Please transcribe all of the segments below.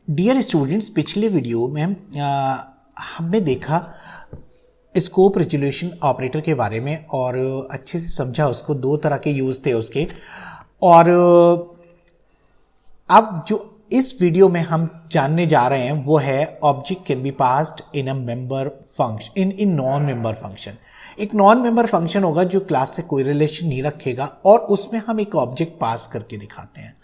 Dear students, पिछले video में हमने देखा स्कोप रेजोल्यूशन ऑपरेटर के बारे में और अच्छे से समझा उसको। दो तरह के यूज़ थे उसके। और अब जो इस वीडियो में हम जानने जा रहे हैं वो है object can be passed in a member function in non member function. एक नॉन मेंबर फंक्शन होगा जो क्लास से कोई रिलेशन नहीं रखेगा और उसमें हम एक ऑब्जेक्ट पास करके दिखाते हैं।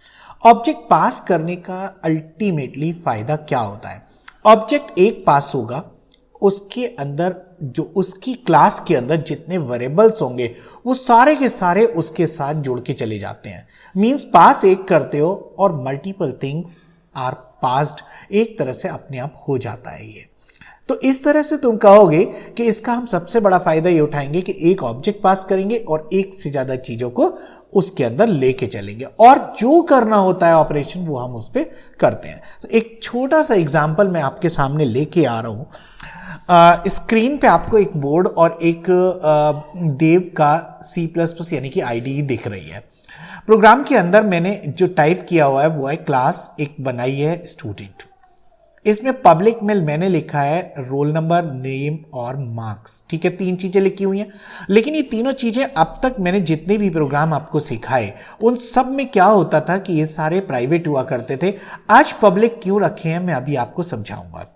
ऑब्जेक्ट पास करने का अल्टीमेटली फायदा क्या होता है? ऑब्जेक्ट एक पास होगा, उसके अंदर जो उसकी क्लास के अंदर जितने वेरिएबल्स होंगे वो सारे के सारे उसके साथ जुड़ के चले जाते हैं। मींस पास एक करते हो और मल्टीपल थिंग्स आर पास्ड, एक तरह से अपने आप हो जाता है ये। तो इस तरह से तुम कहोगे कि इसका हम सबसे बड़ा फायदा ये उठाएंगे कि एक ऑब्जेक्ट पास करेंगे और एक से ज्यादा चीजों को उसके अंदर लेके चलेंगे और जो करना होता है ऑपरेशन वो हम उस पर करते हैं। तो एक छोटा सा एग्जांपल मैं आपके सामने लेके आ रहा हूं। स्क्रीन पे आपको एक बोर्ड और एक देव का C++ यानी कि IDE दिख रही है। प्रोग्राम के अंदर मैंने जो टाइप किया हुआ है वो है क्लास एक बनाई है स्टूडेंट। इसमें पब्लिक में मैंने लिखा है रोल नंबर, नेम और मार्क्स। ठीक है, तीन चीजें लिखी हुई हैं। लेकिन ये तीनों चीजें अब तक मैंने जितने भी प्रोग्राम आपको सिखाए उन सब में क्या होता था कि ये सारे प्राइवेट हुआ करते थे। आज पब्लिक क्यों रखे हैं मैं अभी आपको समझाऊंगा।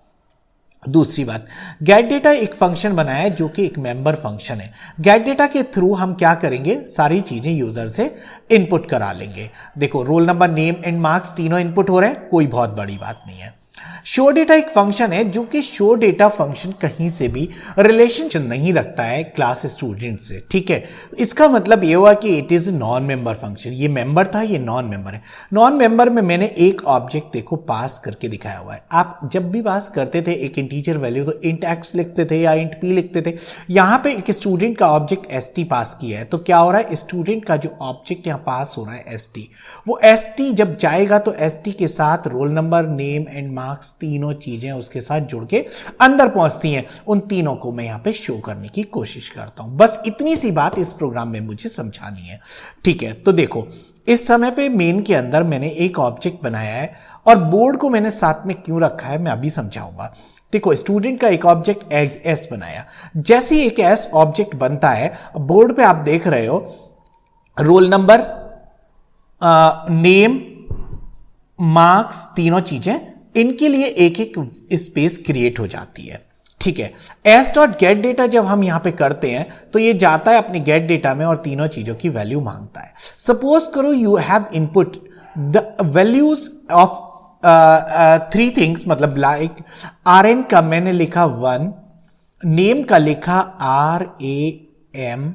दूसरी बात, गेट डेटा एक फंक्शन बनाया है जो कि एक मेंबर फंक्शन है। गेट डेटा के थ्रू हम क्या करेंगे, सारी चीजें यूजर से इनपुट करा लेंगे। देखो, roll number, name and marks तीनों इनपुट हो रहे हैं, कोई बहुत बड़ी बात नहीं है। शो डेटा एक फंक्शन है जो कि शो डेटा फंक्शन कहीं से भी रिलेशन नहीं रखता है क्लास स्टूडेंट से। ठीक है, इसका मतलब ये हुआ कि it is non member function. ये मेंबर था, ये नॉन मेंबर है। नॉन मेंबर में मैंने एक ऑब्जेक्ट देखो पास करके दिखाया हुआ है। आप जब भी पास करते थे एक इंटीजर वैल्यू तो इंट एक्स लिखते थे या इंट पी लिखते थे। यहां पे एक स्टूडेंट का ऑब्जेक्ट st पास किया है तो क्या हो रहा है, स्टूडेंट का जो ऑब्जेक्ट यहां पास हो रहा है st, वो st जब जाएगा तो st के साथ roll number, name and marks तीनों चीजें उसके साथ जुड़ के अंदर पहुंचती हैं। उन तीनों को मैं यहां पे शो करने की कोशिश करता हूं। बस इतनी सी बात इस प्रोग्राम में मुझे समझानी है। ठीक है, तो देखो इस समय पे मेन के अंदर मैंने एक ऑब्जेक्ट बनाया है और बोर्ड को मैंने साथ में क्यों रखा है मैं अभी समझाऊंगा। देखो, स्टूडेंट का एक ऑब्जेक्ट एस बनाया। जैसे ही एक एस ऑब्जेक्ट बनता है, बोर्ड पे आप देख रहे हो रोल नंबर, नेम, मार्क्स तीनों चीजें, इनके लिए एक एक स्पेस क्रिएट हो जाती है। ठीक है, एस डॉट गेट डेटा जब हम यहां पे करते हैं तो ये जाता है अपने गेट डेटा में और तीनों चीजों की वैल्यू मांगता है। सपोज करो you have input the values of three things, मतलब लाइक RN का मैंने लिखा 1, नेम का लिखा RAM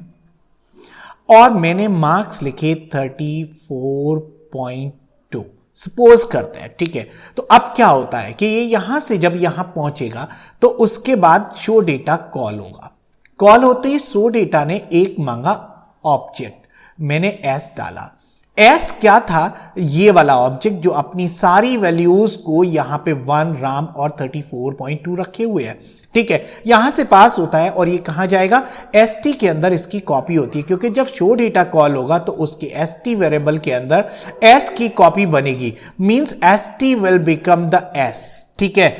और मैंने मार्क्स लिखे 34.2। सपोज करते हैं। ठीक है, तो अब क्या होता है कि ये यहां से जब यहां पहुंचेगा तो उसके बाद शो डेटा कॉल होगा। कॉल होते ही शो डेटा ने एक मांगा ऑब्जेक्ट, मैंने एस डाला। एस क्या था, ये वाला ऑब्जेक्ट जो अपनी सारी वैल्यूज को यहां पे 1 राम और 34.2 रखे हुए है। ठीक है, यहां से पास होता है और ये कहां जाएगा, st के अंदर इसकी कॉपी होती है क्योंकि जब शो डेटा कॉल होगा तो उसके st वेरिएबल के अंदर s की कॉपी बनेगी। Means st will become the s। ठीक है,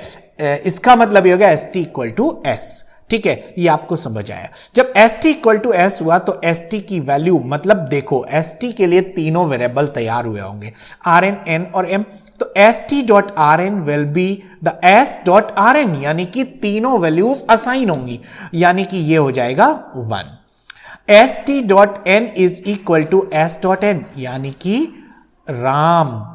इसका मतलब ये होगा st इक्वल टू s। ठीक है, ये आपको समझ आया। जब st इक्वल टू s हुआ तो st की वैल्यू, मतलब देखो st के लिए तीनों वेरिएबल तैयार हुए होंगे, Rn, N और M। तो st.rn will be the s.rn, यानी कि तीनों वैल्यूज असाइन होंगी, यानी कि ये हो जाएगा 1। st.n is equal to s.n, यानी कि Ram.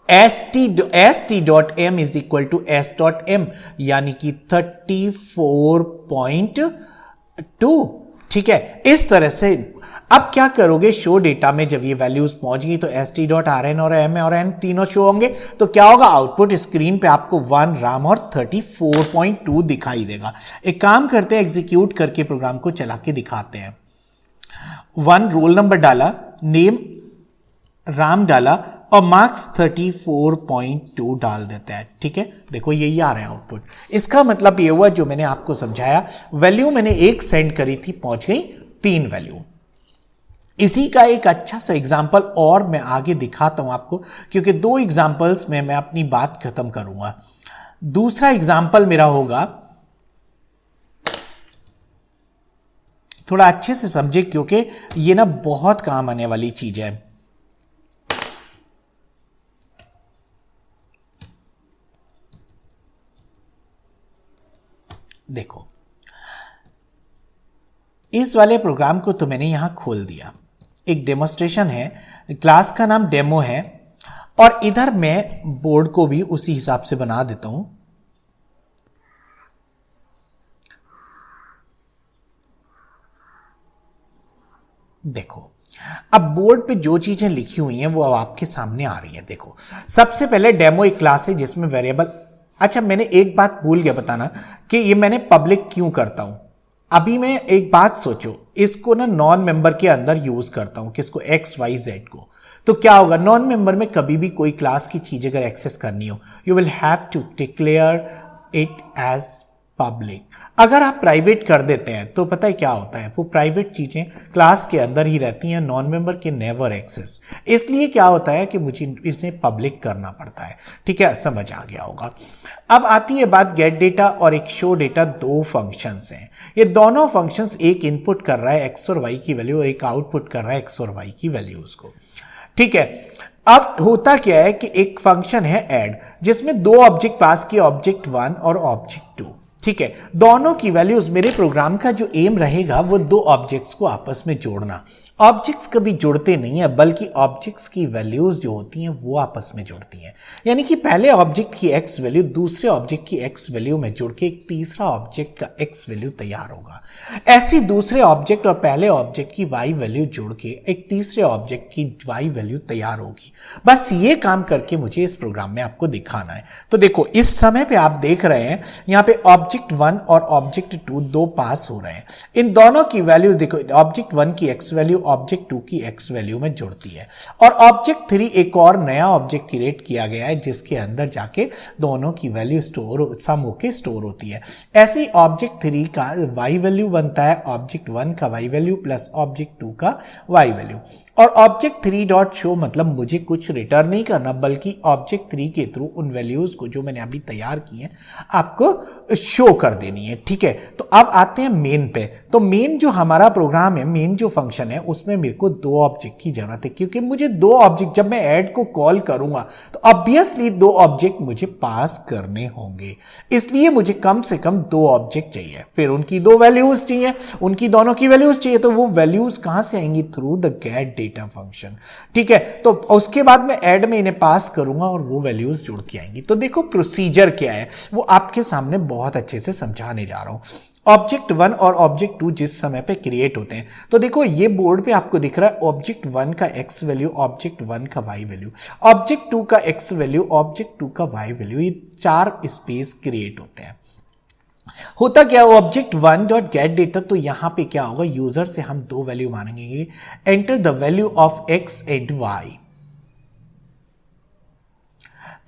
st.m is equal to s.m, यानी कि 34.2। ठीक है, इस तरह से अब क्या करोगे, शो डेटा में जब ये वैल्यूज पहुंच गई तो st.rn और m और n तीनों शो होंगे। तो क्या होगा, आउटपुट स्क्रीन पे आपको 1 राम और 34.2 दिखाई देगा। एक काम करते हैं, एग्जीक्यूट करके प्रोग्राम को चला के दिखाते हैं। 1 रोल नंबर डाला, नेम राम डाला और मार्क्स 34.2 डाल देता है। ठीक है, देखो यही आ रहा है आउटपुट। इसका मतलब ये हुआ जो मैंने आपको समझाया, वैल्यू मैंने एक सेंड करी थी, पहुंच गई 3 वैल्यू। इसी का एक अच्छा सा एग्जाम्पल और मैं आगे दिखाता हूं आपको, क्योंकि 2 एग्जाम्पल्स में मैं अपनी बात खत्म करूंगा। दूसरा एग्जाम्पल मेरा होगा, थोड़ा अच्छे से समझे क्योंकि ये ना बहुत काम आने वाली चीज है। देखो, इस वाले प्रोग्राम को तो मैंने यहां खोल दिया, एक डेमोस्ट्रेशन है, क्लास का नाम डेमो है, और इधर मैं बोर्ड को भी उसी हिसाब से बना देता हूं। देखो, अब बोर्ड पे जो चीजें लिखी हुई हैं वो अब आपके सामने आ रही हैं। देखो, सबसे पहले डेमो एक क्लास है जिसमें वेरिएबल, अच्छा मैंने एक बात भूल गया बताना कि ये मैंने पब्लिक क्यों करता हूं। अभी मैं एक बात सोचो, इसको ना नॉन मेंबर के अंदर यूज करता हूं, किसको, एक्स वाई जेड को, तो क्या होगा, नॉन मेंबर में कभी भी कोई क्लास की चीज अगर एक्सेस करनी हो, you will have to declare it as public. अगर आप प्राइवेट कर देते हैं तो पता है क्या होता है, वो प्राइवेट चीजें क्लास के अंदर ही रहती हैं, नॉन मेंबर के नेवर एक्सेस। इसलिए क्या होता है कि मुझे इसे पब्लिक करना पड़ता है। ठीक है, समझ आ गया होगा। अब आती है बात गेट डेटा और एक शो डेटा, 2 फंक्शंस हैं। ये दोनों फंक्शंस एक इनपुट कर रहा है एक्स और वाई की वैल्यू और एक आउटपुट कर रहा है एक्स और वाई की वैल्यूज को। ठीक है, अब होता क्या है कि एक फंक्शन है ऐड, जिसमें 2 ऑब्जेक्ट पास किए, ऑब्जेक्ट 1 और ऑब्जेक्ट 2। ठीक है, दोनों की वैल्यूज, मेरे प्रोग्राम का जो एम रहेगा वो 2 ऑब्जेक्ट्स को आपस में जोड़ना। ऑब्जेक्ट्स कभी जुड़ते नहीं है, बल्कि ऑब्जेक्ट्स की वैल्यूज जो होती हैं वो आपस में जुड़ती हैं। यानी कि पहले ऑब्जेक्ट की एक्स वैल्यू दूसरे ऑब्जेक्ट की एक्स वैल्यू में जुड़ के एक तीसरा ऑब्जेक्ट का एक्स वैल्यू तैयार होगा। ऐसी दूसरे ऑब्जेक्ट और पहले ऑब्जेक्ट की वाई वैल्यू जुड़ के एक तीसरे ऑब्जेक्ट की वाई वैल्यू तैयार होगी। बस ये काम करके मुझे इस प्रोग्राम में आपको दिखाना है। तो देखो, इस समय पे आप देख रहे हैं यहां पे ऑब्जेक्ट 1 और ऑब्जेक्ट 2 2 पास हो रहे हैं। इन दोनों की वैल्यू देखो, ऑब्जेक्ट 1 की एक्स वैल्यू ऑब्जेक्ट 2 की एक्स वैल्यू में जुड़ती है, और ऑब्जेक्ट 3 एक और नया ऑब्जेक्ट क्रिएट किया गया है जिसके अंदर जाके दोनों की वैल्यू सम होके स्टोर होती है। ऐसे ही ऑब्जेक्ट 3 का वाई वैल्यू बनता है ऑब्जेक्ट 1 का वाई वैल्यू प्लस ऑब्जेक्ट 2 का वाई वैल्यू। और ऑब्जेक्ट 3 डॉट शो मतलब मुझे कुछ रिटर्न नहीं करना, बल्कि ऑब्जेक्ट 3 के थ्रू उन वैल्यूज को जो मैंने अभी तैयार की हैं आपको शो कर देनी है। ठीक है, तो अब आते हैं मेन पे। तो मेन जो हमारा प्रोग्राम है, मेन जो फंक्शन है, उसमें मेरे को 2 ऑब्जेक्ट की जरूरत है, क्योंकि मुझे 2 ऑब्जेक्ट, जब मैं ऐड को कॉल करूंगा तो ऑब्वियसली 2 ऑब्जेक्ट मुझे पास करने होंगे। इसलिए मुझे कम से कम 2 ऑब्जेक्ट चाहिए, फिर उनकी 2 वैल्यूज चाहिए, उनकी दोनों की वैल्यूज चाहिए। तो वो वैल्यूज कहां से आएंगी, through the gate data function. ठीक है, तो उसके बाद मैं ऐड में इन्हें पास करूंगा और वो वैल्यूज जुड़ के आएंगी। तो देखो प्रोसीजर क्या है वो आपके सामने बहुत अच्छे से समझाने जा रहा हूं। ऑब्जेक्ट 1 और ऑब्जेक्ट 2 जिस समय पे क्रिएट होते हैं, तो देखो ये बोर्ड पे आपको दिख रहा है ऑब्जेक्ट 1 का एक्स वैल्यू, ऑब्जेक्ट 1 का वाई वैल्यू, ऑब्जेक्ट 2 का एक्स वैल्यू, ऑब्जेक्ट 2 का वाई वैल्यू, ये 4 स्पेस क्रिएट होते हैं। होता क्या, ऑब्जेक्ट 1 डॉट गेट डेटा, तो यहां पे क्या होगा, यूजर से हम 2 वैल्यू मांगेंगे, enter the value of X and Y.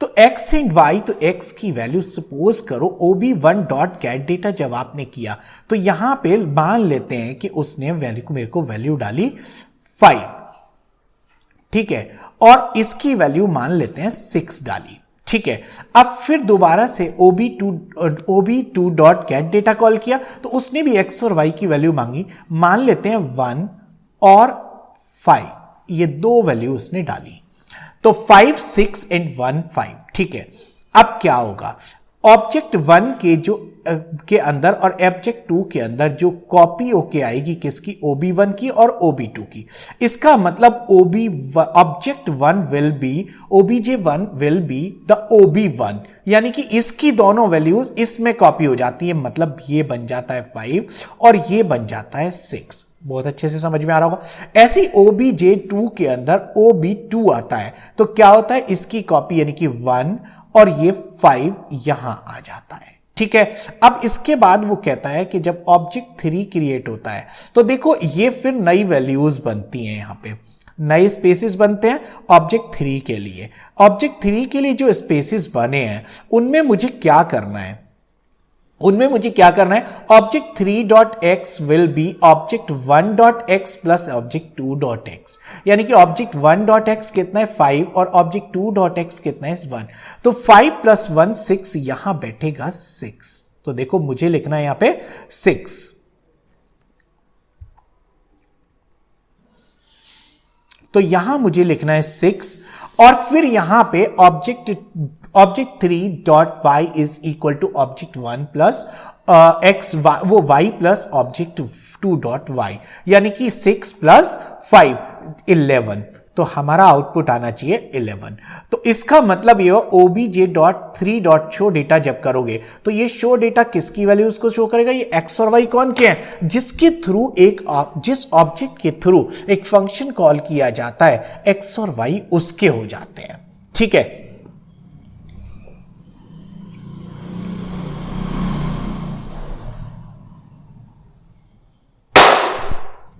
तो x एंड y, तो x की वैल्यू सपोज करो ob1 डॉट गेट डेटा जब आपने किया तो यहां पे मान लेते हैं कि उसने वैल्यू को मेरे को वैल्यू डाली 5। ठीक है, और इसकी वैल्यू मान लेते हैं 6 डाली। ठीक है, अब फिर दोबारा से ob2 dot gate data call किया तो उसने भी x और y की वैल्यू मांगी, मान लेते हैं 1 और 5, ये 2 वैल्यू उसने डाली। तो 5 6 एंड 1 5। ठीक है, अब क्या होगा, ऑब्जेक्ट 1 के जो के अंदर और ऑब्जेक्ट 2 के अंदर जो कॉपी होके आएगी किसकी, OB1 की और OB2 की। इसका मतलब object 1 will be OBJ1 will be the OB1, यानी कि इसकी दोनों वैल्यूज इसमें कॉपी हो जाती है। मतलब ये बन जाता है 5 और ये बन जाता है 6। बहुत अच्छे से समझ में आ रहा होगा। ऐसी OBJ2 के अंदर OB2 आता है तो क्या होता है, इसकी कॉपी यानी कि 1 और ये 5 यहां आ जाता है। ठीक है, अब इसके बाद वो कहता है कि जब ऑब्जेक्ट 3 क्रिएट होता है तो देखो ये फिर नई वैल्यूज बनती हैं, यहां पे नए स्पेसेस बनते हैं ऑब्जेक्ट 3 के लिए। ऑब्जेक्ट 3 के लिए जो स्पेसेस बने हैं उनमें मुझे क्या करना है, उनमें मुझे क्या करना है, object 3.x will be object 1.x plus object 2.x, यानी कि ऑब्जेक्ट 1.x कितना है 5 और ऑब्जेक्ट 2.x कितना है 1, तो 5 प्लस 1 6, यहां बैठेगा 6। तो देखो मुझे लिखना है यहां पे 6, तो यहां मुझे लिखना है 6 और फिर यहां पे object 3.y is equal to object 1 plus X, वो y प्लस ऑब्जेक्ट 2.y, यानी कि 6 प्लस 5 11, तो हमारा आउटपुट आना चाहिए 11। तो इसका मतलब ये obj.3.show डेटा जब करोगे तो ये शो डेटा किसकी वैल्यूज को शो करेगा, ये x और y कौन के हैं, जिसके थ्रू जिस ऑब्जेक्ट के थ्रू एक फंक्शन कॉल किया जाता है x और y उसके हो जाते हैं। ठीक है,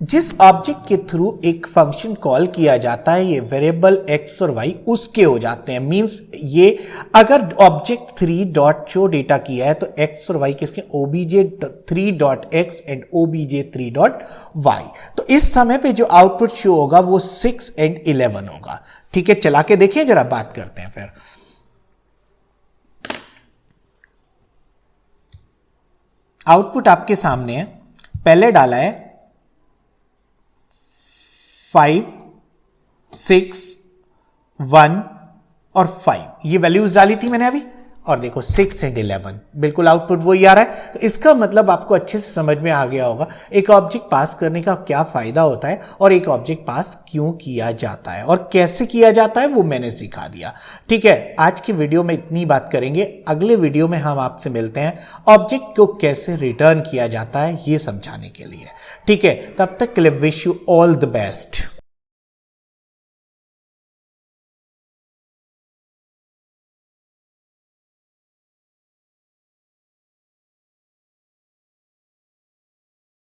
जिस ऑब्जेक्ट के थ्रू एक फंक्शन कॉल किया जाता है ये वेरिएबल x और y उसके हो जाते हैं। मींस ये अगर ऑब्जेक्ट 3.show डेटा किया है तो x और y किसके, obj3.x एंड obj3.y। तो इस समय पे जो आउटपुट शो होगा वो 6 एंड 11 होगा। ठीक है, चला के देखिए जरा, बात करते हैं फिर। आउटपुट आपके सामने है, पहले डाला है 5 6 1 और 5, ये वैल्यूज डाली थी मैंने अभी, और देखो 6 एंड 11, बिल्कुल आउटपुट वही आ रहा है। तो इसका मतलब आपको अच्छे से समझ में आ गया होगा एक ऑब्जेक्ट पास करने का क्या फायदा होता है और एक ऑब्जेक्ट पास क्यों किया जाता है और कैसे किया जाता है वो मैंने सिखा दिया। ठीक है, आज की वीडियो में इतनी बात करेंगे, अगले वीडियो में हम आपसे मिलते हैं ऑब्जेक्ट को कैसे रिटर्न किया जाता है ये समझाने के लिए। ठीक है, तब तक के लिए wish you all the best.